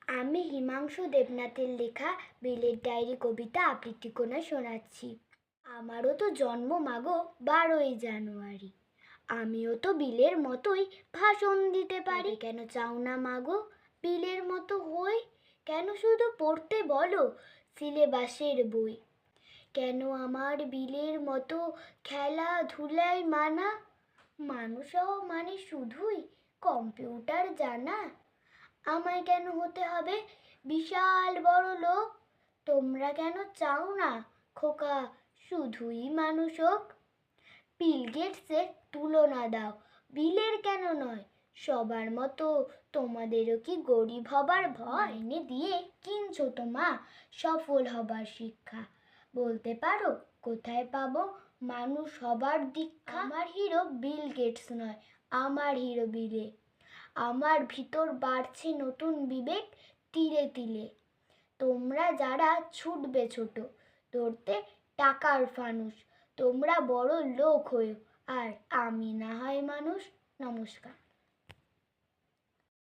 আমি হিমাংশু দেবনাথের লেখা বিলের ডায়েরি কবিতা আবৃত্তি করে শোনাচ্ছি। আমারও তো জন্ম মাগো 12ই জানুয়ারি, আমিও তো বিলের মতোই ভাষণ দিতে পারি। কেন চাও না মাগো বিলের মতো হই? কেন শুধু পড়তে বলো সিলেবাসের বই? কেন আমার বিলের মতো খেলাধুলায় মানা? মানুষও মানে শুধুই কম্পিউটার জানা? আমায় কেন হতে হবে বিশাল বড় লোক? তোমরা কেন চাও না খোকা শুধুই মানুষ হোক? বিল গেটসের তুলনা দাও বিলের কেন নয়? সবার মতো তোমাদেরও কি গরিব হবার ভয়? মাইনে দিয়ে কিনছো তো মা সফল হবার শিক্ষা। বলতে পারো কোথায় পাবো মানুষ হবার দীক্ষা? আমার হিরো বিল গেটস নয়, আমার হিরো বিলে। আমার ভিতর বাড়ছে নতুন বিবেক তিলে তিলে। তোমরা যারা ছুটবে ছোট ধরতে টাকার ফানুস, তোমরা বড় লোক হয়েও আর আমি না হয় মানুষ। নমস্কার।